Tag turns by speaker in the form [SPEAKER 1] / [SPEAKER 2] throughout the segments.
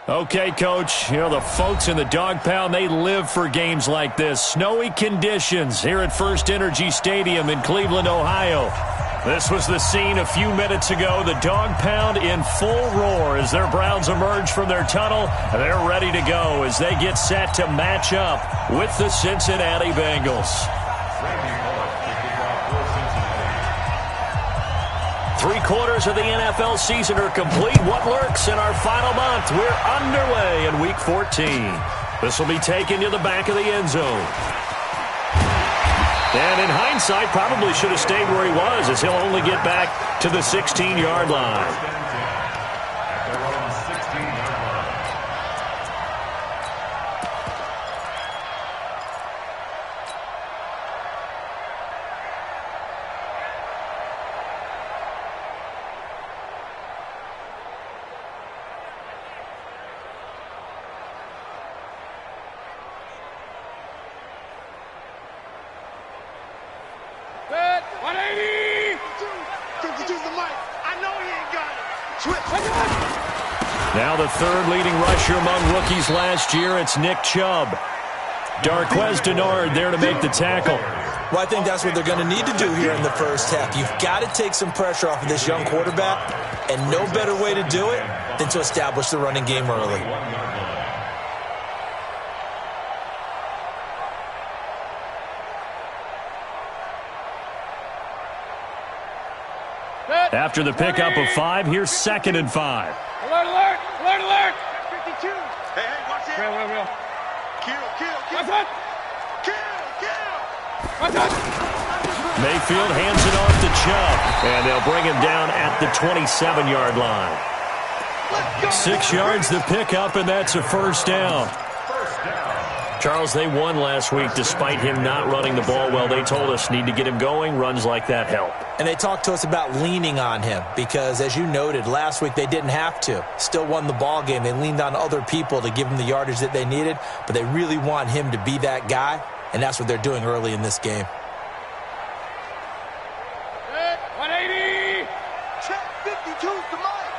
[SPEAKER 1] Okay, Coach, you know, the folks in the dog pound, they live for games like this. Snowy conditions here at First Energy Stadium in Cleveland, Ohio. This was the scene a few minutes ago. The dog pound in full roar as their Browns emerge from their tunnel. They're ready to go as they get set to match up with the Cincinnati Bengals. 3/4 of the NFL season are complete. What lurks in our final month? We're underway in Week 14. This will be taken to the back of the end zone. And in hindsight, probably should have stayed where he was, as he'll only get back to the 16-yard line. Now the third leading rusher among rookies last year, it's Nick Chubb. Darqueze Dennard there to make the tackle.
[SPEAKER 2] Well, I think that's what they're going to need to do here in the first half. You've got to take some pressure off of this young quarterback, and no better way to do it than to establish the running game early.
[SPEAKER 1] After the pickup of 5, here's 2nd and 5.
[SPEAKER 3] Alert, alert, alert, alert.
[SPEAKER 4] 52. Hey, watch it.
[SPEAKER 3] Real.
[SPEAKER 4] Kill.
[SPEAKER 3] What's that?
[SPEAKER 4] Kill.
[SPEAKER 3] What's that?
[SPEAKER 1] Mayfield hands it off to Chubb, and they'll bring him down at the 27-yard line. 6 yards the pickup, and that's a first down. Charles, they won last week despite him not running the ball well. They told us need to get him going. Runs like that help.
[SPEAKER 2] And they talked to us about leaning on him because, as you noted, last week they didn't have to. Still won the ball game. They leaned on other people to give them the yardage that they needed, but they really want him to be that guy, and that's what they're doing early in this game.
[SPEAKER 3] 180.
[SPEAKER 4] Check 52's the mic.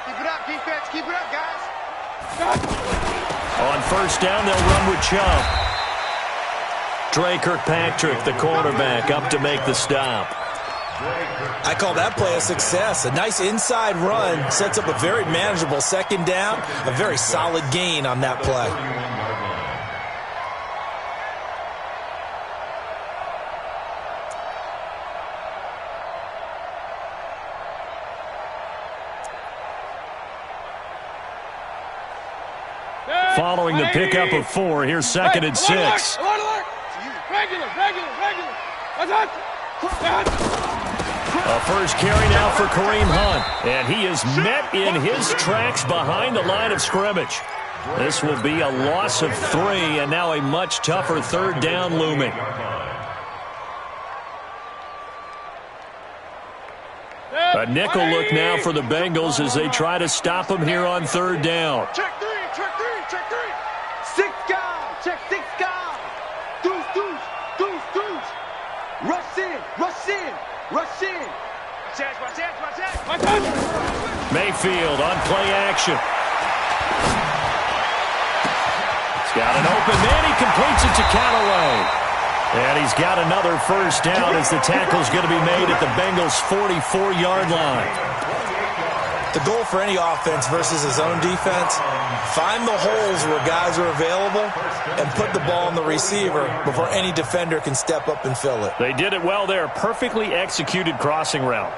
[SPEAKER 4] Keep it up, defense. Keep it up, guys.
[SPEAKER 1] On first down, they'll run with Chubb. Dre Kirkpatrick, the cornerback, up to make the stop.
[SPEAKER 2] I call that play a success. A nice inside run sets up a very manageable second down, a very solid gain on that play.
[SPEAKER 1] Following the pickup of 4, here's 2nd and 6.
[SPEAKER 3] Alert. Regular. What's that?
[SPEAKER 1] A first carry now for Kareem Hunt, and he is met in his tracks behind the line of scrimmage. This will be a loss of 3, and now a much tougher third down looming. A nickel look now for the Bengals as they try to stop him here on third down.
[SPEAKER 4] Check three. 6 guys. Check 6 guys. Deuce. Rush in. Watch out.
[SPEAKER 1] Mayfield on play action. He's got an open man. He completes it to Callaway. And he's got another first down as the tackle's going to be made at the Bengals' 44-yard line.
[SPEAKER 2] The goal for any offense versus his own defense, find the holes where guys are available and put the ball on the receiver before any defender can step up and fill it.
[SPEAKER 1] They did it well there. Perfectly executed crossing route.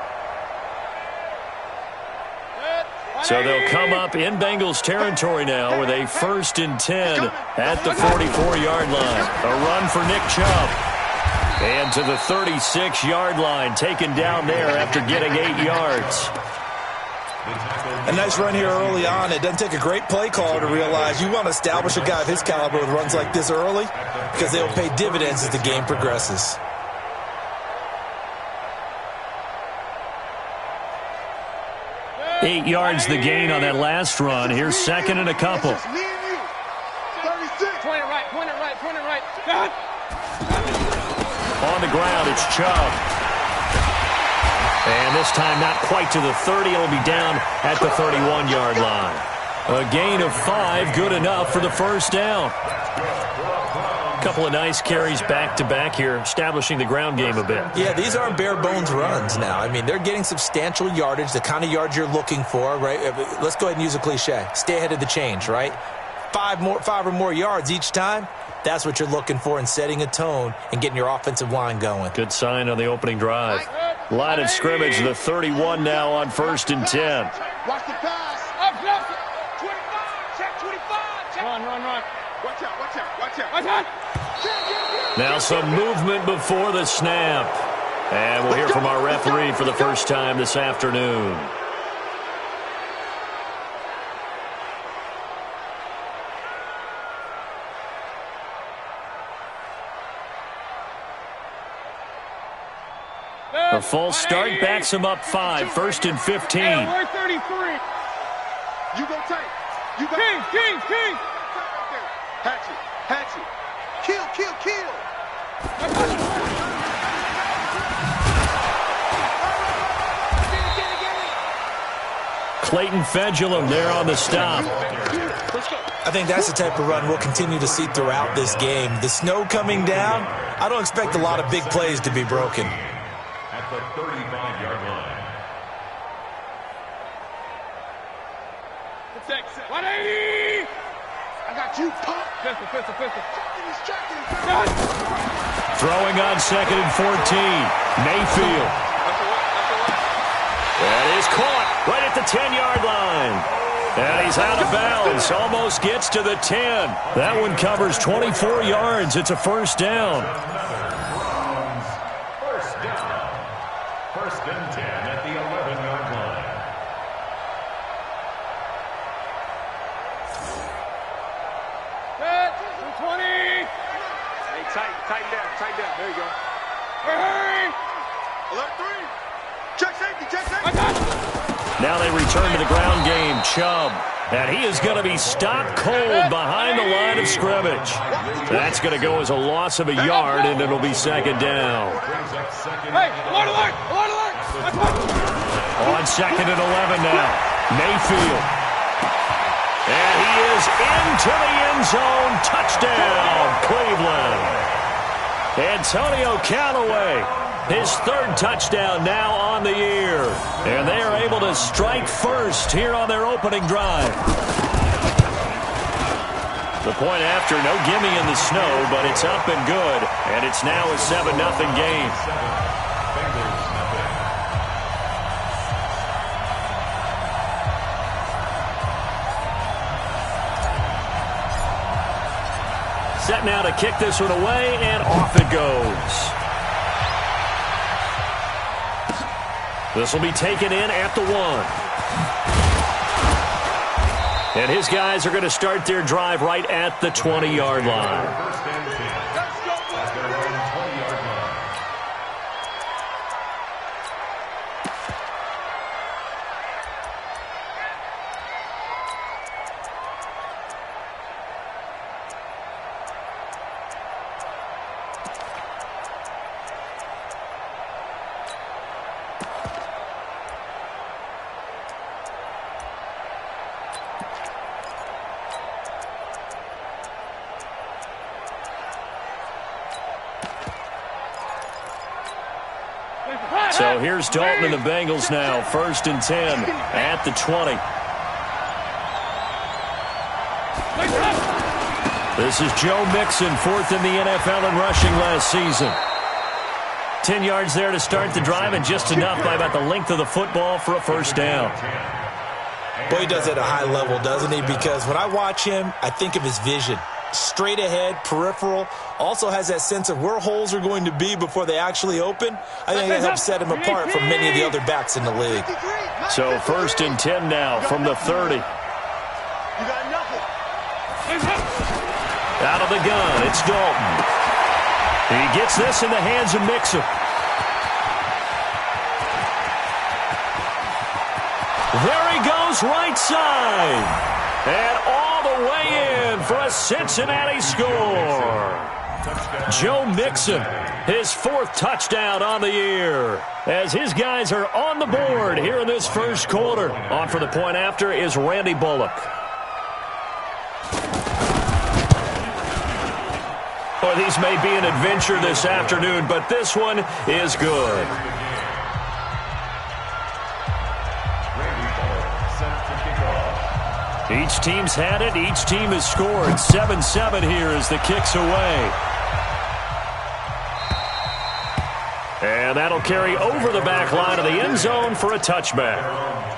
[SPEAKER 1] So they'll come up in Bengals territory now with a 1st and 10 at the 44-yard line. A run for Nick Chubb. And to the 36-yard line, taken down there after getting 8 yards.
[SPEAKER 2] A nice run here early on. It doesn't take a great play caller to realize you want to establish a guy of his caliber with runs like this early because they'll pay dividends as the game progresses.
[SPEAKER 1] Eight yards the gain on that last run. Here's 2nd and a couple.
[SPEAKER 4] Just me and you. 36.
[SPEAKER 3] Point it right.
[SPEAKER 1] On the ground, it's Chubb. And this time not quite to the 30. It'll be down at the 31-yard line. A gain of 5, good enough for the first down. A couple of nice carries back-to-back here, establishing the ground game a bit.
[SPEAKER 2] Yeah, these aren't bare-bones runs now. I mean, they're getting substantial yardage, the kind of yards you're looking for, right? Let's go ahead and use a cliche. Stay ahead of the change, right? 5 or more yards each time. That's what you're looking for in setting a tone and getting your offensive line going.
[SPEAKER 1] Good sign on the opening drive. Line of scrimmage, the 31 now on 1st and 10.
[SPEAKER 4] Watch the pass.
[SPEAKER 3] Up,
[SPEAKER 4] 25. Check 25. Check.
[SPEAKER 3] Run.
[SPEAKER 4] Watch out.
[SPEAKER 3] Watch out.
[SPEAKER 1] Now some movement before the snap. And we'll hear from our referee for the first time this afternoon. A false start backs him up 5, 1st and 15.
[SPEAKER 3] Hey, we're 33.
[SPEAKER 4] You go tight. You go
[SPEAKER 3] King.
[SPEAKER 4] Hatchet. Kill.
[SPEAKER 1] Clayton Fedulum there on the stop.
[SPEAKER 2] I think that's the type of run we'll continue to see throughout this game. The snow coming down, I don't expect a lot of big plays to be broken.
[SPEAKER 5] At the 35-yard line.
[SPEAKER 3] 180.
[SPEAKER 4] I got you, pop.
[SPEAKER 3] Pistol.
[SPEAKER 1] Throwing on 2nd and 14. Mayfield. That is caught right at the 10-yard line. And he's out of bounds. Almost gets to the 10. That one covers 24 yards. It's a first down.
[SPEAKER 5] First and 10 at the 11-yard line.
[SPEAKER 3] Set. 20. Hey, tighten down. There you go. Hurry.
[SPEAKER 4] Alert 3. Check safety.
[SPEAKER 1] Now they return to the ground game. Chubb. And he is going to be stopped cold behind the line of scrimmage. That's going to go as a loss of a yard, and it'll be 2nd down.
[SPEAKER 3] Hey, alert.
[SPEAKER 1] On 2nd and 11 now. Mayfield. And he is into the end zone. Touchdown, Cleveland. Antonio Callaway, his 3rd touchdown now on the year. And they are able to strike first here on their opening drive. The point after, no gimme in the snow, but it's up and good. And it's now a 7-0 game. Set now to kick this one away, and off it goes. This will be taken in at the 1. And his guys are going to start their drive right at the 20-yard line.
[SPEAKER 5] First and 10 at their own 20-yard line.
[SPEAKER 1] So here's Dalton and the Bengals now. 1st and 10 at the 20. This is Joe Mixon, 4th in the NFL in rushing last season. 10 yards there to start the drive, and just enough by about the length of the football for a first down.
[SPEAKER 2] Boy, he does it at a high level, doesn't he? Because when I watch him, I think of his vision. Straight ahead, peripheral, also has that sense of where holes are going to be before they actually open. I think that helps set him apart from many of the other backs in the league.
[SPEAKER 1] So 1st and 10 now from the 30.
[SPEAKER 4] You got nothing.
[SPEAKER 1] Out of the gun, it's Dalton. He gets this in the hands of Mixon. There he goes, right side. And all the way in for a Cincinnati score. Joe Mixon, his 4th touchdown on the year, as his guys are on the board here in this first quarter. On for the point after is Randy Bullock. Boy, these may be an adventure this afternoon, but this one is good. Each team's had it. Each team has scored. 7-7 here as the kick's away. And that'll carry over the back line of the end zone for a touchback.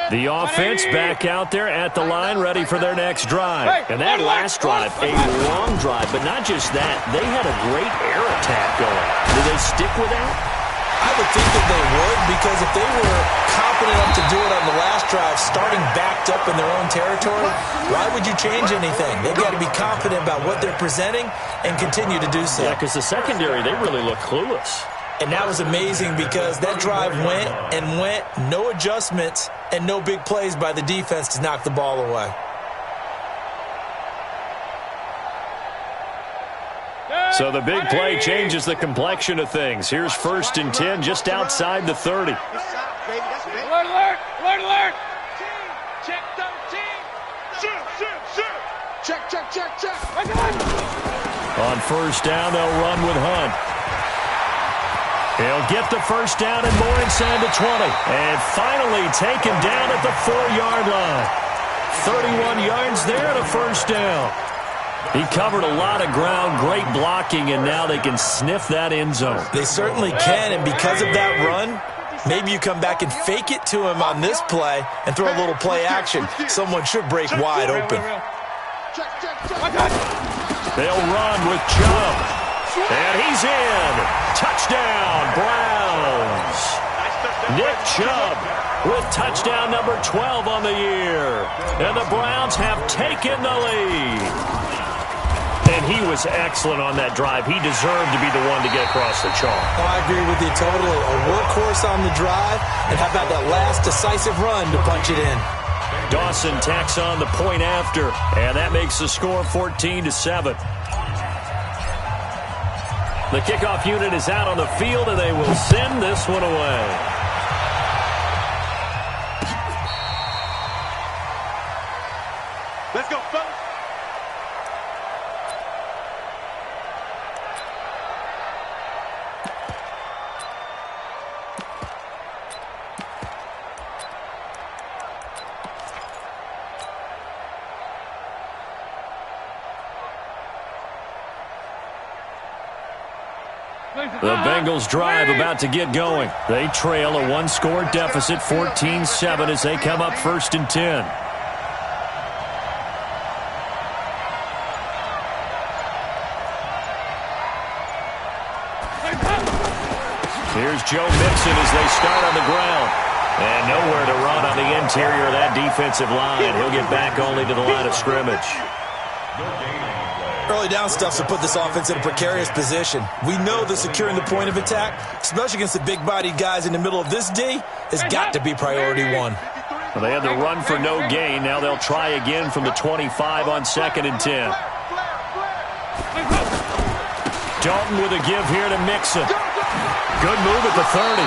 [SPEAKER 1] The offense back out there at the line, ready for their next drive. And that last drive, a long drive, but not just that. They had a great air attack going. Do they stick with that?
[SPEAKER 2] I would think that they would, because if they were confident enough to do it on the last drive, starting backed up in their own territory, why would you change anything? They've got to be confident about what they're presenting and continue to do so.
[SPEAKER 1] Yeah, because the secondary, they really look clueless.
[SPEAKER 2] And that was amazing because that drive went and went, no adjustments, and no big plays by the defense to knock the ball away.
[SPEAKER 1] So the big play changes the complexion of things. Here's 1st and 10 just outside the 30.
[SPEAKER 3] Alert, alert, alert, alert. Check 13. Shoot. Check.
[SPEAKER 1] On 1st down, they'll run with Hunt. He'll get the 1st down and more inside the 20. And finally taken down at the 4-yard line. 31 yards there to 1st down. He covered a lot of ground, great blocking, and now they can sniff that end zone.
[SPEAKER 2] They certainly can, and because of that run, maybe you come back and fake it to him on this play and throw a little play action. Someone should break wide open.
[SPEAKER 1] They'll run with Chubb. And he's in. Touchdown, Browns. Nick Chubb with touchdown number 12 on the year. And the Browns have taken the lead. And he was excellent on that drive. He deserved to be the one to get across the chalk.
[SPEAKER 2] Oh, I agree with you totally. A workhorse on the drive, and how about that last decisive run to punch it in?
[SPEAKER 1] Dawson tacks on the point after, and that makes the score 14-7. The kickoff unit is out on the field, and they will send this one away.
[SPEAKER 4] Let's go, fellas.
[SPEAKER 1] The Bengals drive about to get going. They trail a one-score deficit, 14-7, as they come up 1st and 10. Here's Joe Mixon as they start on the ground. And nowhere to run on the interior of that defensive line. He'll get back only to the line of scrimmage.
[SPEAKER 2] Early down stuff to put this offense in a precarious position. We know that securing the point of attack, especially against the big-bodied guys in the middle of this D, has got to be priority one.
[SPEAKER 1] Well, they had the run for no gain. Now they'll try again from the 25 on 2nd and 10. Dalton with a give here to Mixon. Good move at the 30.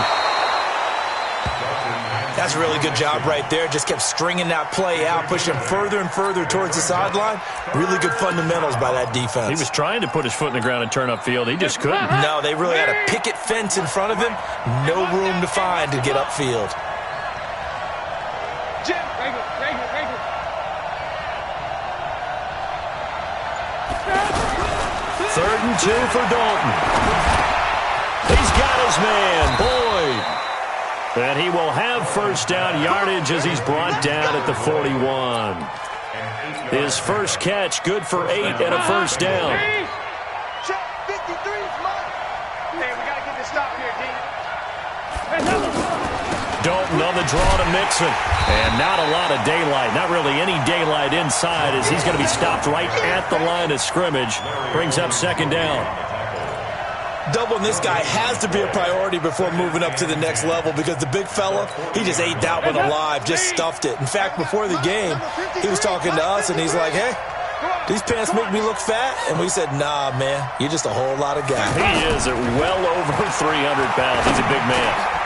[SPEAKER 2] That's a really good job right there. Just kept stringing that play out, pushing further and further towards the sideline. Really good fundamentals by that defense.
[SPEAKER 1] He was trying to put his foot in the ground and turn upfield. He just couldn't.
[SPEAKER 2] No, they really had a picket fence in front of him. No room to find to get upfield.
[SPEAKER 3] Jim,
[SPEAKER 1] 3rd and 2 for Dalton. He's got his man, Boyd. And he will have 1st down yardage as he's brought down at the 41. His first catch, good for 8 and a 1st down.
[SPEAKER 4] Check 53 is mine.
[SPEAKER 3] Hey, we got to get this stop here, D.
[SPEAKER 1] Dalton on the draw to Mixon. And not a lot of daylight. Not really any daylight inside as he's going to be stopped right at the line of scrimmage. Brings up 2nd down.
[SPEAKER 2] Doubling this guy has to be a priority before moving up to the next level because the big fella, he just ate that one alive, just stuffed it. In fact, before the game, he was talking to us, and he's like, hey, These pants make me look fat? And we said, nah, man, you're just a whole lot of guy.
[SPEAKER 1] He is at well over 300 pounds. He's a big man.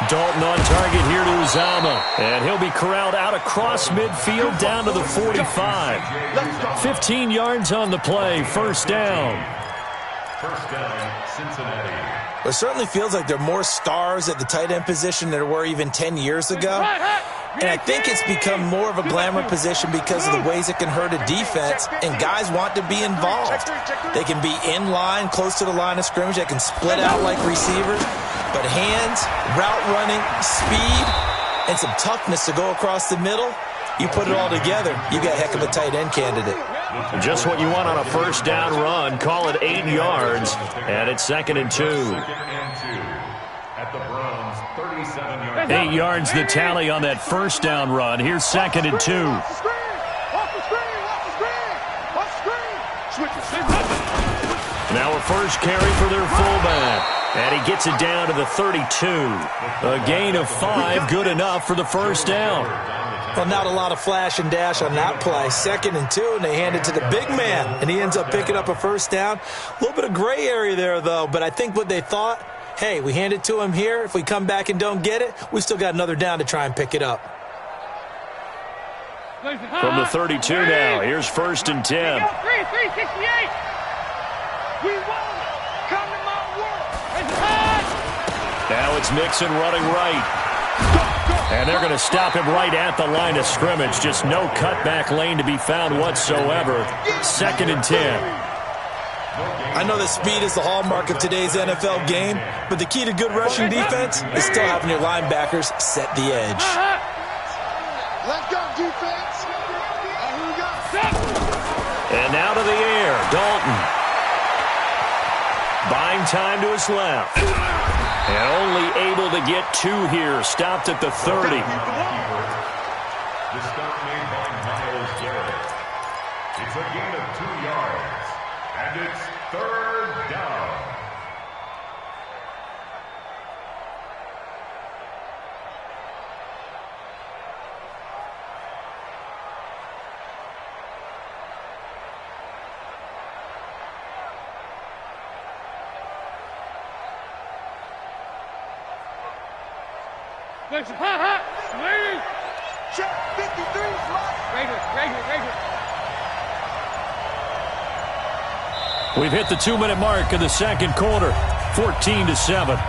[SPEAKER 1] Dalton on target here to Uzama. And he'll be corralled out across midfield down to the 45. 15 yards on the play. First down.
[SPEAKER 5] First down, Cincinnati.
[SPEAKER 2] It certainly feels like there are more stars at the tight end position than there were even 10 years ago. And I think it's become more of a glamour position because of the ways it can hurt a defense, and guys want to be involved. They can be in line, close to the line of scrimmage. They can split out like receivers. But hands, route running, speed, and some toughness to go across the middle, you put it all together, you got a heck of a tight end candidate.
[SPEAKER 1] Just what you want on a first down run. Call it 8 yards, and it's 2nd and 2.
[SPEAKER 5] At the Browns, 37 yards.
[SPEAKER 1] 8 yards the tally on that first down run. Here's 2nd and 2. Now a first carry for their fullback. And he gets it down to the 32. A gain of 5, good enough for the first down.
[SPEAKER 2] Well, not a lot of flash and dash on that play. 2nd and 2, and they hand it to the big man. And he ends up picking up a first down. A little bit of gray area there, though. But I think what they thought, hey, we hand it to him here. If we come back and don't get it, we still got another down to try and pick it up.
[SPEAKER 1] From the 32 now, here's 1st and 10.
[SPEAKER 4] 368. We won. Come to my world.
[SPEAKER 1] Now it's Mixon running right. And they're going to stop him right at the line of scrimmage. Just no cutback lane to be found whatsoever. 2nd and 10.
[SPEAKER 2] I know that speed is the hallmark of today's NFL game, but the key to good rushing defense is still having your linebackers set the edge.
[SPEAKER 4] Let's go, defense. Here we go.
[SPEAKER 1] And now to the air, Dalton. Buying time to his left. And only able to get 2 here. Stopped at the 30.
[SPEAKER 5] The stop made by Myles Garrett. It's a gain of 2 yards. And it's 3rd down.
[SPEAKER 4] Check 53,
[SPEAKER 1] We've hit the 2-minute mark of the second quarter. 14-7.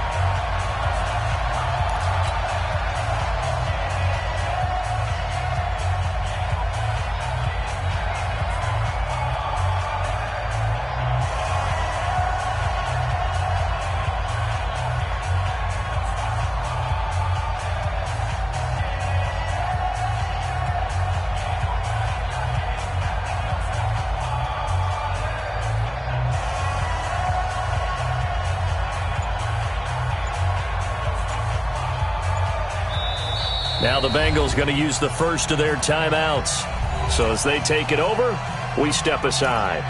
[SPEAKER 1] Now the Bengals going to use the first of their timeouts. So as they take it over, we step aside.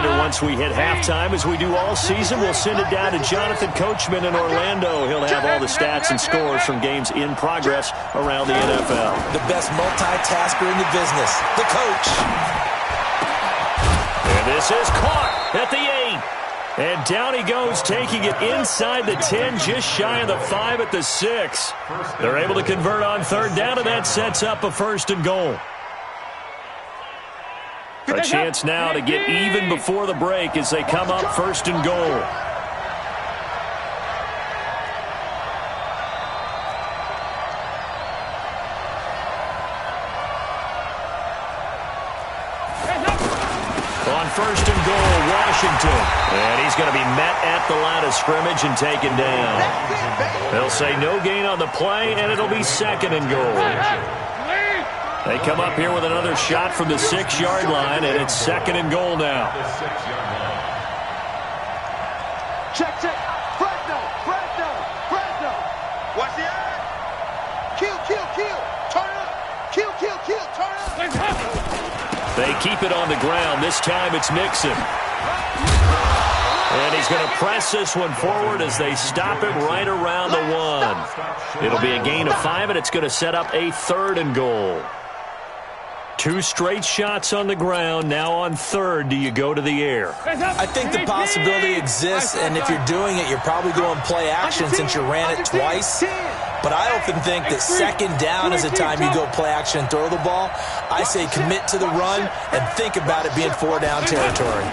[SPEAKER 1] Once we hit halftime, as we do all season, we'll send it down to Jonathan Coachman in Orlando. He'll have all the stats and scores from games in progress around the NFL.
[SPEAKER 2] The best multitasker in the business, the coach.
[SPEAKER 1] And this is caught at the 8. And down he goes, taking it inside the 10, just shy of the 5 at the 6. They're able to convert on 3rd down, and that sets up a 1st and goal. A chance now to get even before the break as they come up 1st and goal. On 1st and goal, Washington. And he's going to be met at the line of scrimmage and taken down. They'll say no gain on the play, and it'll be 2nd and goal. They come up here with another shot from the 6-yard line, and it's 2nd and goal now.
[SPEAKER 4] Check, check. Fresno. Watch the eye. Kill. Turn it up. Kill. Turn it up.
[SPEAKER 1] They keep it on the ground. This time it's Mixon. And he's going to press this one forward as they stop him right around the 1. It'll be a gain of 5, and it's going to set up a 3rd and goal. 2 straight shots on the ground. Now on 3rd, do you go to the air?
[SPEAKER 2] I think the possibility exists, and if you're doing it, you're probably going play action since you ran it twice. But I often think that 2nd down is the time you go play action and throw the ball. I say commit to the run and think about it being 4-down territory.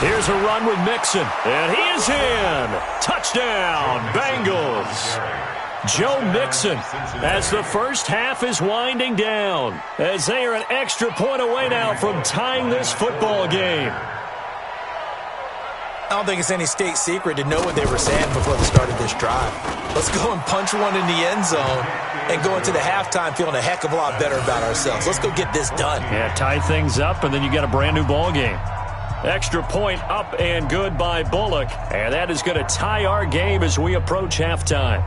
[SPEAKER 1] Here's a run with Mixon, and he is in. Touchdown, Bengals. Joe Mixon as the first half is winding down, as they are an extra point away now from tying this football game.
[SPEAKER 2] I don't think it's any state secret to know what they were saying before the start of this drive. Let's go and punch one in the end zone and go into the halftime feeling a heck of a lot better about ourselves. Let's go get this done.
[SPEAKER 1] Yeah, tie things up, and then you got a brand new ball game. Extra point up and good by Bullock, and that is going to tie our game as we approach halftime.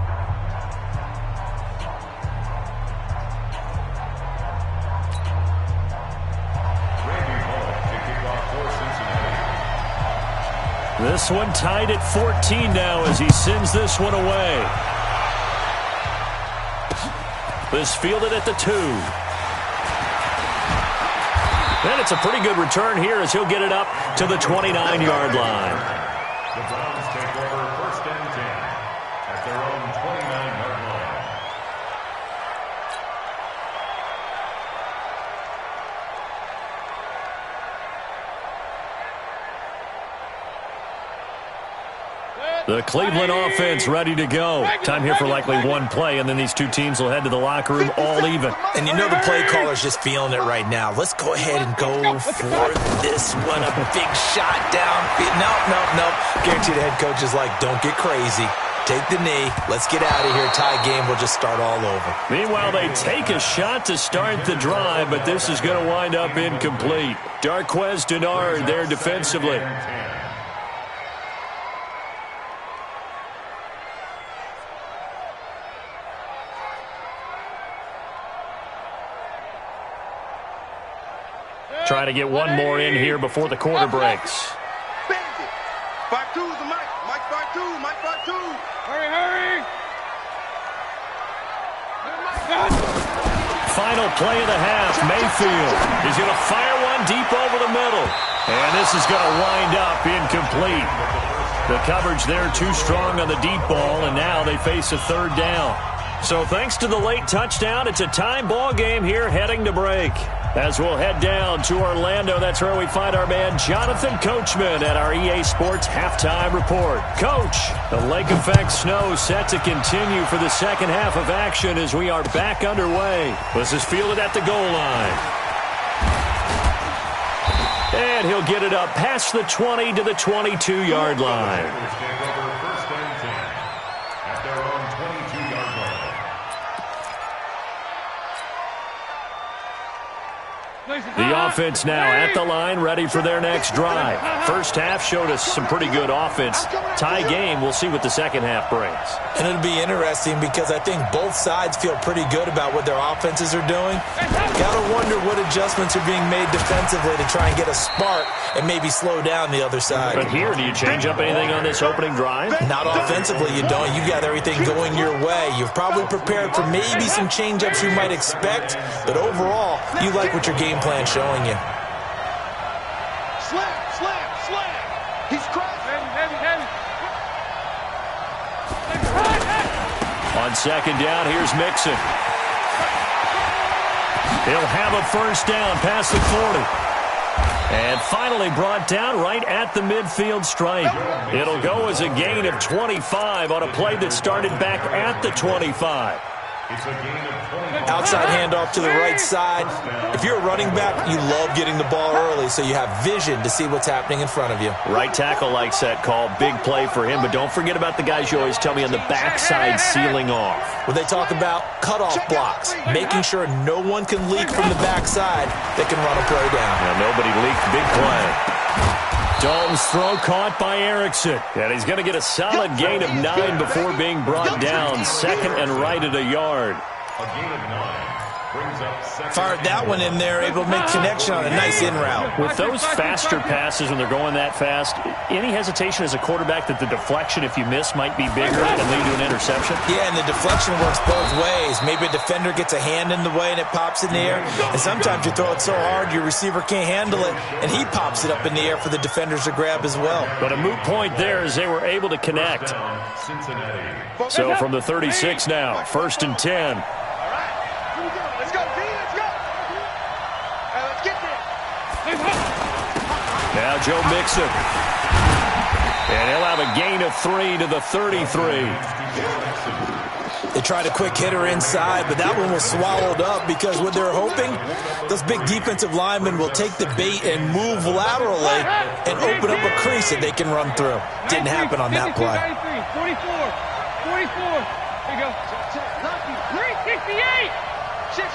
[SPEAKER 1] This one tied at 14 now as he sends this one away. This fielded at the 2. And it's a pretty good return here as he'll get it up to the 29-yard line.
[SPEAKER 5] The Browns take over 1st and 10 at their own 29-yard line.
[SPEAKER 1] The Cleveland offense ready to go. Time here for likely one play, and then these two teams will head to the locker room all even.
[SPEAKER 2] And you know the play caller's just feeling it right now. Let's go ahead and go for this one. A big shot downfield. Nope. Guarantee the head coach is like, don't get crazy. Take the knee. Let's get out of here. Tie game. We'll just start all over.
[SPEAKER 1] Meanwhile, they take a shot to start the drive, but this is going to wind up incomplete. Darquez Denard there defensively. Trying to get one more in here before the quarter breaks.
[SPEAKER 4] Part 2 is the Mike. Mike part 2. Hurry.
[SPEAKER 1] Final play of the half. Mayfield is going to fire one deep over the middle. And this is going to wind up incomplete. The coverage there too strong on the deep ball, and now they face a 3rd down. So thanks to the late touchdown, it's a time ball game here heading to break. As we'll head down to Orlando, that's where we find our man Jonathan Coachman at our EA Sports Halftime Report. Coach, the lake effect snow set to continue for the second half of action as we are back underway. This is fielded at the goal line. And he'll get it up past the 20 to the 22-yard line. The offense now at the line, ready for their next drive. First half showed us some pretty good offense. Tie game, we'll see what the second half brings.
[SPEAKER 2] And it'll be interesting because I think both sides feel pretty good about what their offenses are doing. Got to wonder what adjustments are being made defensively to try and get a spark and maybe slow down the other side.
[SPEAKER 1] But here, do you change up anything on this opening drive? Not
[SPEAKER 2] offensively, you don't. You got everything going your way. You've probably prepared for maybe some change-ups you might expect, but overall, you like what your game plan showing you.
[SPEAKER 4] Slam. He's crashing. Heavy.
[SPEAKER 1] On second down, here's Mixon. He'll have a first down past the 40. And finally brought down right at the midfield stripe. It'll go as a gain of 25 on a play that started back at the 25.
[SPEAKER 2] Outside handoff to the right side. If you're a running back, you love getting the ball early so you have vision to see what's happening in front of you.
[SPEAKER 1] Right tackle likes that call. Big play for him, but don't forget about the guys you always tell me on the backside sealing off.
[SPEAKER 2] When they talk about cutoff blocks, making sure no one can leak from the backside that can run a play down.
[SPEAKER 1] Now, nobody leaked. Big play. Dalton's throw caught by Erickson. And he's going to get a solid gain of 9 before being brought down. Second and right at a yard.
[SPEAKER 5] A gain of 9.
[SPEAKER 2] Fired that one in there, able to make connection on a nice in route.
[SPEAKER 1] With those faster passes when they're going that fast, any hesitation as a quarterback that the deflection, if you miss, might be bigger and lead to an interception?
[SPEAKER 2] Yeah, and the deflection works both ways. Maybe a defender gets a hand in the way and it pops in the air. And sometimes you throw it so hard your receiver can't handle it, and he pops it up in the air for the defenders to grab as well.
[SPEAKER 1] But a moot point there as they were able to connect. So from the 36 now, 1st and 10. Now Joe Mixon. And he'll have a gain of 3 to the 33.
[SPEAKER 2] They tried a quick hitter inside, but that one was swallowed up because what they're hoping, those big defensive linemen will take the bait and move laterally and open up a crease that they can run through. Didn't happen on that play.
[SPEAKER 3] 44. There you go. 368. Shit.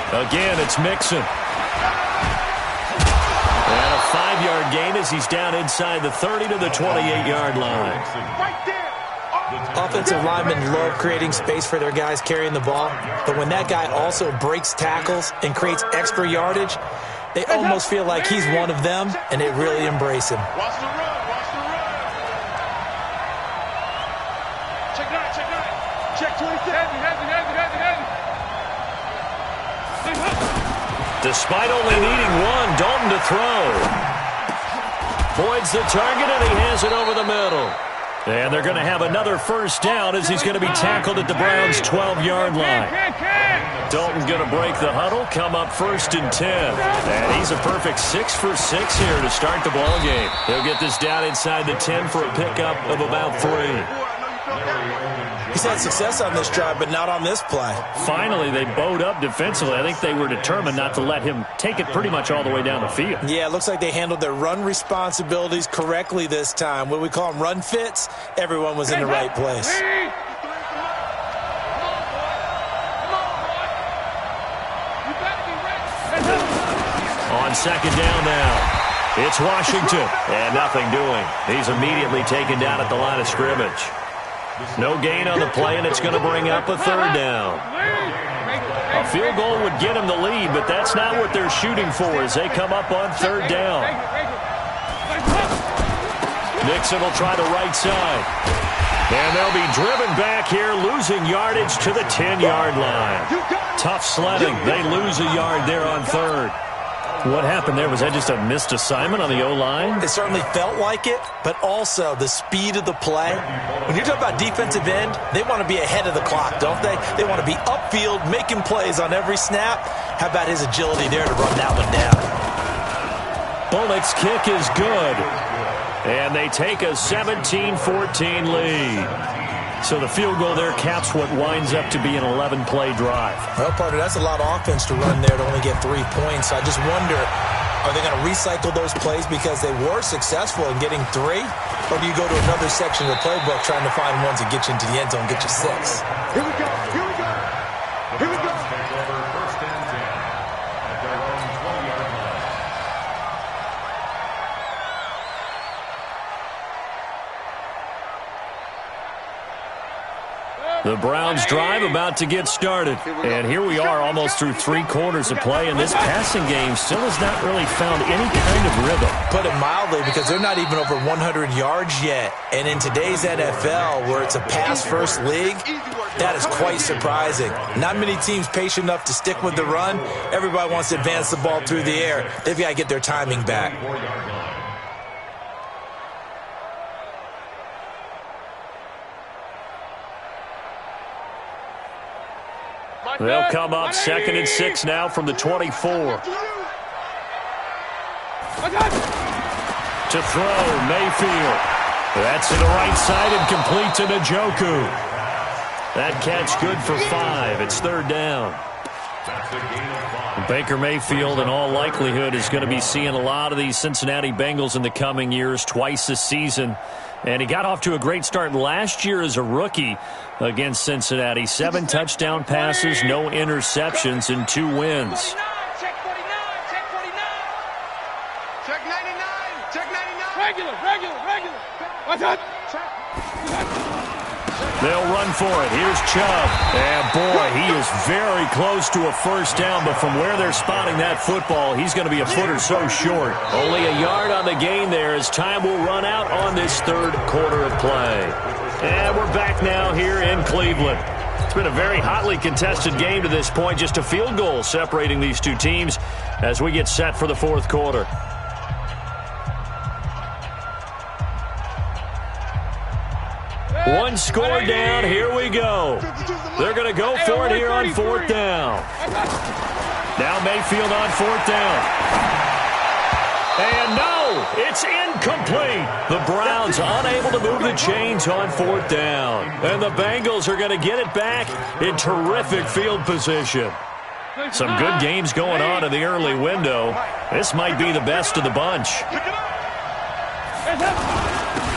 [SPEAKER 1] Again, it's Mixon. And a 5-yard gain as he's down inside the 30 to the 28-yard line.
[SPEAKER 2] Offensive linemen love creating space for their guys carrying the ball, but when that guy also breaks tackles and creates extra yardage, they almost feel like he's one of them, and they really embrace him.
[SPEAKER 3] Watch the run. Check 9. Check 27. Heavy.
[SPEAKER 1] Despite only needing one, Dalton to throw. Voids the target, and he has it over the middle. And they're going to have another first down as he's going to be tackled at the Browns' 12-yard line. Dalton going to break the huddle, come up 1st and 10. And he's a perfect 6 for 6 here to start the ball game. He'll get this down inside the 10 for a pickup of about 3.
[SPEAKER 2] He's had success on this drive, but not on this play.
[SPEAKER 1] Finally, they bowed up defensively. I think they were determined not to let him take it pretty much all the way down the field.
[SPEAKER 2] Yeah, it looks like they handled their run responsibilities correctly this time. What we call them run fits, everyone was in the right place.
[SPEAKER 1] On 2nd down now, it's Washington, and nothing doing. He's immediately taken down at the line of scrimmage. No gain on the play, and it's going to bring up a 3rd down. A field goal would get them the lead, but that's not what they're shooting for as they come up on 3rd down. Nixon will try the right side. And they'll be driven back here, losing yardage to the 10-yard line. Tough sledding. They lose a yard there on 3rd. What happened there? Was that just a missed assignment on the O-line?
[SPEAKER 2] It certainly felt like it, but also the speed of the play. When you're talking about defensive end, they want to be ahead of the clock, don't they? They want to be upfield, making plays on every snap. How about his agility there to run that one down?
[SPEAKER 1] Bullock's kick is good. And they take a 17-14 lead. So the field goal there caps what winds up to be an 11-play drive.
[SPEAKER 2] Well, partner, that's a lot of offense to run there to only get 3 points. I just wonder, are they going to recycle those plays because they were successful in getting 3? Or do you go to another section of the playbook trying to find ones that get you into the end zone and get you 6?
[SPEAKER 4] Here we go. Take over
[SPEAKER 5] 1st and 10 at their own 20-yard line.
[SPEAKER 1] The Browns drive about to get started. And here we are almost through 3 quarters of play, and this passing game still has not really found any kind of rhythm.
[SPEAKER 2] Put it mildly, because they're not even over 100 yards yet. And in today's NFL, where it's a pass-first league, that is quite surprising. Not many teams patient enough to stick with the run. Everybody wants to advance the ball through the air. They've got to get their timing back.
[SPEAKER 1] They'll come up 2nd and 6 now from the 24. To throw, Mayfield. That's to the right side and complete to Njoku. That catch good for 5. It's 3rd down. Baker Mayfield, in all likelihood, is going to be seeing a lot of these Cincinnati Bengals in the coming years, twice this season. And he got off to a great start last year as a rookie against Cincinnati. 7 touchdown passes, no interceptions, and 2 wins.
[SPEAKER 4] Check 99. Check 99.
[SPEAKER 3] Regular. What's up?
[SPEAKER 1] They'll run for it. Here's Chubb. And, boy, he is very close to a first down, but from where they're spotting that football, he's going to be a foot or so short. Only a yard on the gain there as time will run out on this third quarter of play. And we're back now here in Cleveland. It's been a very hotly contested game to this point. Just a field goal separating these two teams as we get set for the fourth quarter. One score down. Here we go. They're going to go for it here on fourth down. Now Mayfield on fourth down. And no, it's incomplete. The Browns unable to move the chains on fourth down. And the Bengals are going to get it back in terrific field position. Some good games going on in the early window. This might be the best of the bunch.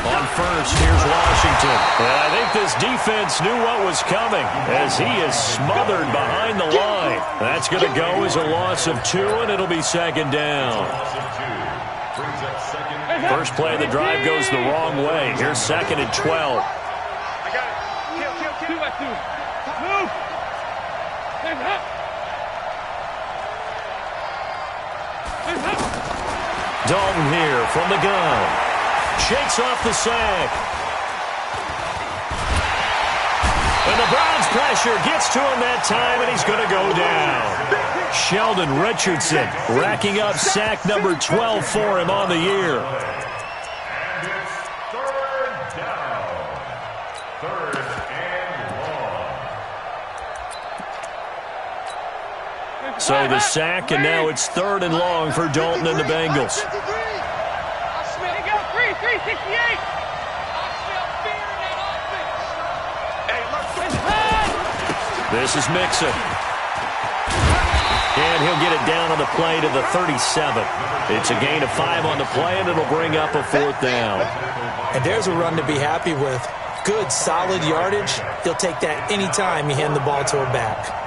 [SPEAKER 1] On first, here's Washington. And I think this defense knew what was coming as he is smothered behind the line. That's going to go as a loss of 2, and it'll be second down. First play of the drive goes the wrong way. Here's second and 12.
[SPEAKER 3] I got it. Kill. Move.
[SPEAKER 1] Dalton here from the gun. Shakes off the sack. And the Browns pressure gets to him that time, and he's going to go down. Sheldon Richardson racking up sack number 12 for him on the year.
[SPEAKER 5] And it's third down. Third and long.
[SPEAKER 1] So the sack, and now it's third and long for Dalton and the Bengals.
[SPEAKER 3] 368.
[SPEAKER 1] This is Mixon. And he'll get it down on the play to the 37. It's a gain of 5 on the play, and it'll bring up a fourth down.
[SPEAKER 2] And there's a run to be happy with. Good, solid yardage. He'll take that anytime you hand the ball to a back.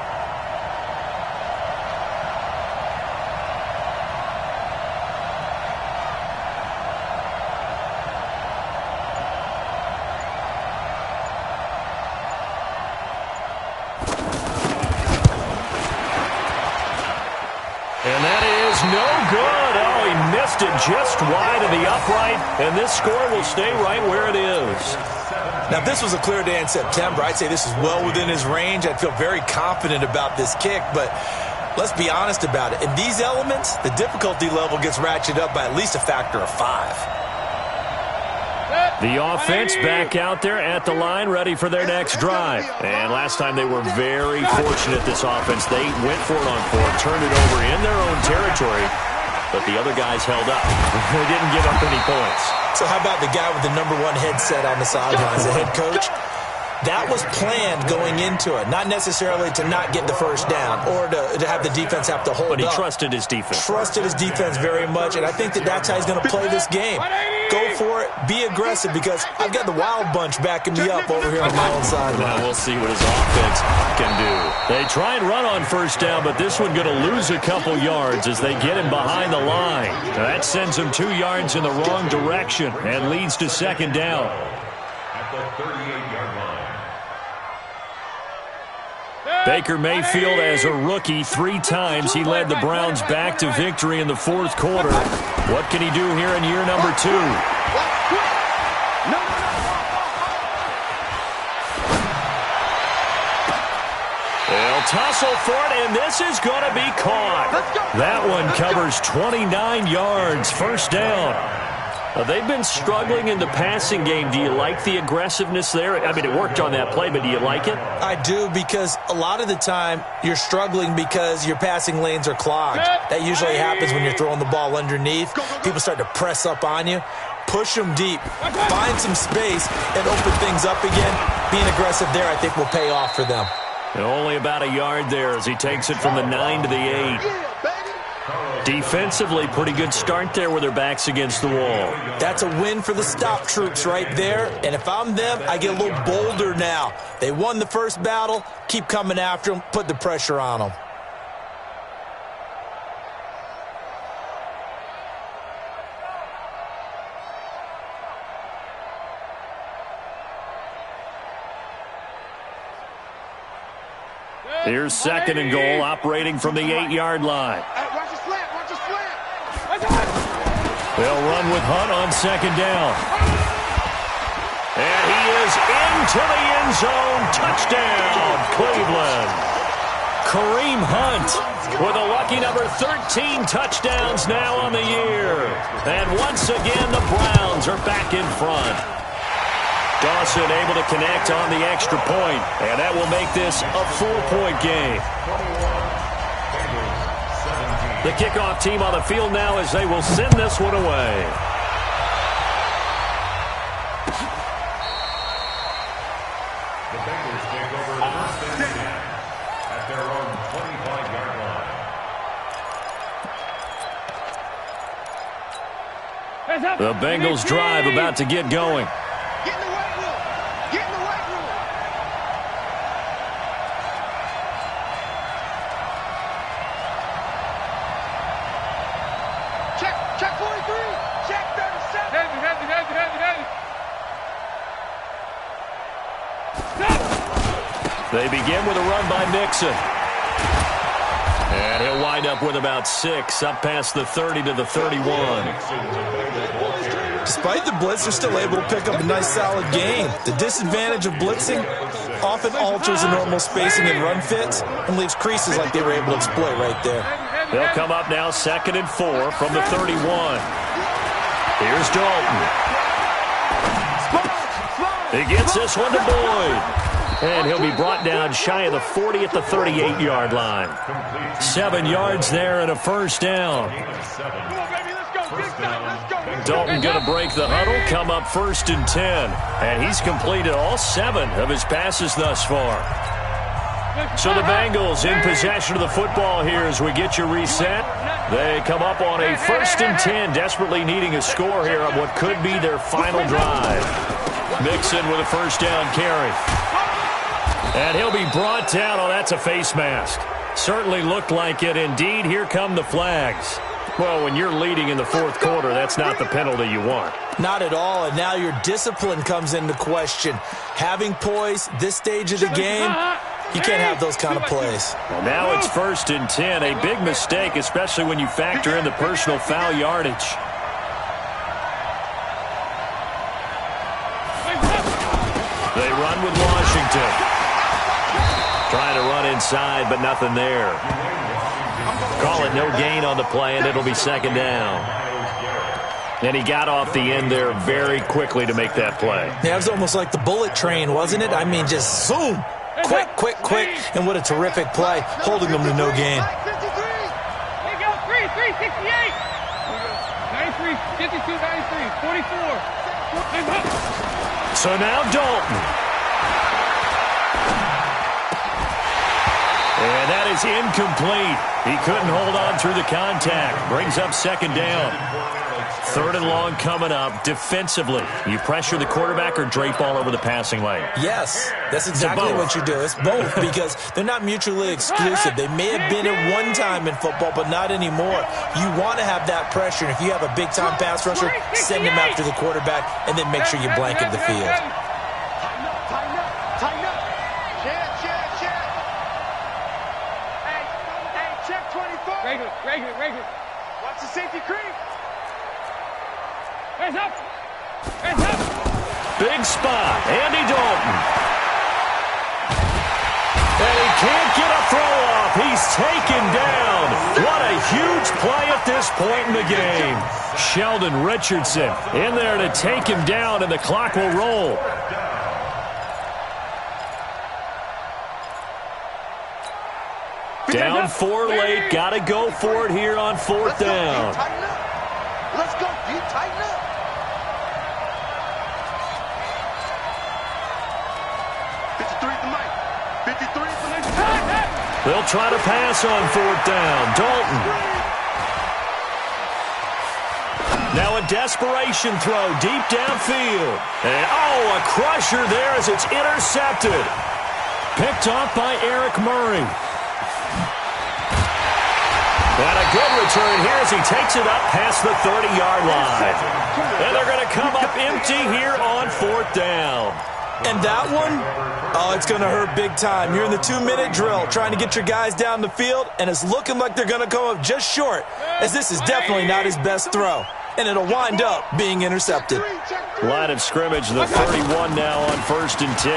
[SPEAKER 1] Just wide of the upright, and this score will stay right where it is.
[SPEAKER 2] Now, if this was a clear day in September, I'd say this is well within his range. I'd feel very confident about this kick, but let's be honest about it. In these elements, the difficulty level gets ratcheted up by at least a factor of 5.
[SPEAKER 1] The offense back out there at the line, ready for their next drive. And last time they were very fortunate, this offense. They went for it on fourth, turned it over in their own territory. But the other guys held up. They didn't give up any points.
[SPEAKER 2] So how about the guy with the number 1 headset on the sidelines, the head coach? That was planned going into it, not necessarily to not get the first down or to have the defense have to hold up.
[SPEAKER 1] But he trusted his defense.
[SPEAKER 2] Trusted his defense very much, and I think that's how he's going to play this game. Go for it, be aggressive, because I've got the wild bunch backing me up over here on my own sideline.
[SPEAKER 1] Now we'll see what his offense can do. They try and run on first down, but this one going to lose a couple yards as they get him behind the line. Now that sends him 2 yards in the wrong direction and leads to second down.
[SPEAKER 5] At the 38-yard line.
[SPEAKER 1] Baker Mayfield, as a rookie, 3 times he led the Browns back to victory in the fourth quarter. What can he do here in year number 2? They'll tussle for it, and this is going to be caught. That one covers 29 yards, first down. They've been struggling in the passing game. Do you like the aggressiveness there? I mean, it worked on that play, but do you like it?
[SPEAKER 2] I do, because a lot of the time you're struggling because your passing lanes are clogged. That usually happens when you're throwing the ball underneath. People start to press up on you. Push them deep. Find some space and open things up again. Being aggressive there, I think, will pay off for them.
[SPEAKER 1] And only about a yard there as he takes it from the 9 to the 8. Defensively, pretty good start there with their backs against the wall.
[SPEAKER 2] That's a win for the stop troops right there. And if I'm them, I get a little bolder now. They won the first battle. Keep coming after them. Put the pressure on them.
[SPEAKER 1] Here's second and goal, operating from the 8-yard line.
[SPEAKER 4] Watch the slant. Watch the slant.
[SPEAKER 1] They'll run with Hunt on second down. And he is into the end zone. Touchdown, Cleveland. Kareem Hunt with a lucky number 13 touchdowns now on the year. And once again, the Browns are back in front. Dawson able to connect on the extra point, and that will make this a 4-point game. The kickoff team on the field now as they will send this one away.
[SPEAKER 5] The Bengals take over first and 10 at their own 25-yard line.
[SPEAKER 1] The Bengals drive about to get going.
[SPEAKER 4] Get in the weight room. Get in the weight room. Check 43. Check 37. Heavy.
[SPEAKER 1] They begin with a run by Mixon. And he'll wind up with about 6, up past the 30 to the 31.
[SPEAKER 2] Despite the blitz, they're still able to pick up a nice, solid gain. The disadvantage of blitzing often alters the normal spacing and run fits and leaves creases like they were able to exploit right there.
[SPEAKER 1] They'll come up now 2nd and 4 from the 31. Here's Dalton. He gets this one to Boyd. And he'll be brought down shy of the 40 at the 38-yard line. 7 yards there and a first down. Dalton going to break the huddle, come up 1st and 10. And he's completed all 7 of his passes thus far. So the Bengals in possession of the football here as we get you reset. They come up on a 1st and 10, desperately needing a score here on what could be their final drive. Mixon with a first down carry. And he'll be brought down. Oh, that's a face mask. Certainly looked like it. Indeed, here come the flags. Well, when you're leading in the 4th quarter, that's not the penalty you want.
[SPEAKER 2] Not at all, and now your discipline comes into question. Having poise, this stage of the game, you can't have those kind of plays.
[SPEAKER 1] Well, now it's 1st and 10. A big mistake, especially when you factor in the personal foul yardage. They run with Washington. Trying to run inside, but nothing there. Call it no gain on the play, and it'll be 2nd down. And he got off the end there very quickly to make that play.
[SPEAKER 2] Yeah, it was almost like the bullet train, wasn't it? I mean, just zoom. Quick. And what a terrific play, holding them to no gain.
[SPEAKER 3] 368. 93, 52, 93, 44.
[SPEAKER 1] So now Dalton. And that is incomplete. He couldn't hold on through the contact. Brings up 2nd down. 3rd and long coming up. Defensively, you pressure the quarterback or drape all over the passing lane?
[SPEAKER 2] Yes, that's exactly what you do. It's both because they're not mutually exclusive. They may have been at one time in football, but not anymore. You want to have that pressure, and if you have a big-time pass rusher, send him after the quarterback, and then make sure you blanket the field.
[SPEAKER 4] Tighten up. Check. Hey, check 24.
[SPEAKER 3] Regular.
[SPEAKER 4] Watch the safety creep.
[SPEAKER 3] Hands up.
[SPEAKER 1] Big spot. Andy Dalton. And he can't get a throw off. He's taken down. What a huge play at this point in the game. Sheldon Richardson in there to take him down, and the clock will roll. Down 4 late. Got to go for it here on 4th down.
[SPEAKER 4] Let's go, D. Tighten up.
[SPEAKER 1] They'll try to pass on 4th down. Dalton. Now a desperation throw deep downfield. And, a crusher there as it's intercepted. Picked off by Eric Murray. And a good return here as he takes it up past the 30-yard line. And they're going to come up empty here on 4th down.
[SPEAKER 2] And that one, oh, it's going to hurt big time. You're in the 2-minute drill trying to get your guys down the field, and it's looking like they're going to come up just short, as this is definitely not his best throw. And it'll wind up being intercepted.
[SPEAKER 1] Line of scrimmage, the 31 now on 1st and 10.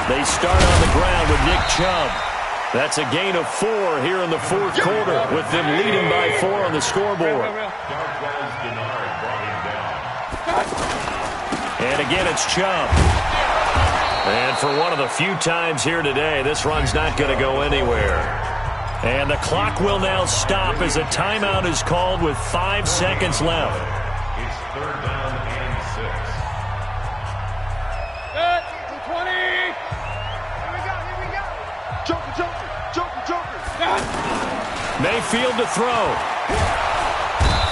[SPEAKER 1] They start on the ground with Nick Chubb. That's a gain of 4 here in the 4th quarter, with them leading by 4 on the scoreboard. And again, it's Chubb. And for one of the few times here today, this run's not going to go anywhere. And the clock will now stop as a timeout is called with 5 seconds left.
[SPEAKER 5] It's 3rd down and 6.
[SPEAKER 3] 20.
[SPEAKER 4] Here we go. Joker.
[SPEAKER 1] Mayfield to throw.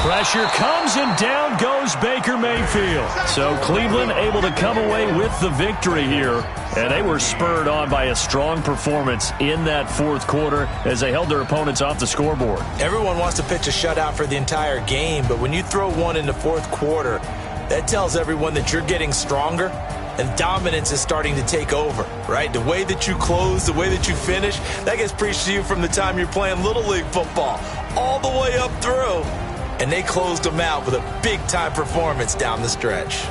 [SPEAKER 1] Pressure comes, and down goes Baker Mayfield. So Cleveland able to come away with the victory here, and they were spurred on by a strong performance in that 4th quarter as they held their opponents off the scoreboard.
[SPEAKER 2] Everyone wants to pitch a shutout for the entire game, but when you throw one in the 4th quarter, that tells everyone that you're getting stronger and dominance is starting to take over, right? The way that you close, the way that you finish, that gets preached to you from the time you're playing Little League football all the way up through. And they closed them out with a big-time performance down the stretch.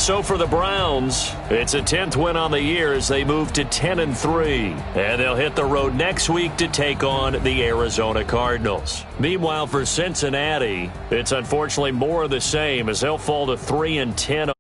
[SPEAKER 1] So for the Browns, it's a 10th win on the year as they move to 10-3. And they'll hit the road next week to take on the Arizona Cardinals. Meanwhile, for Cincinnati, it's unfortunately more of the same as they'll fall to 3-10.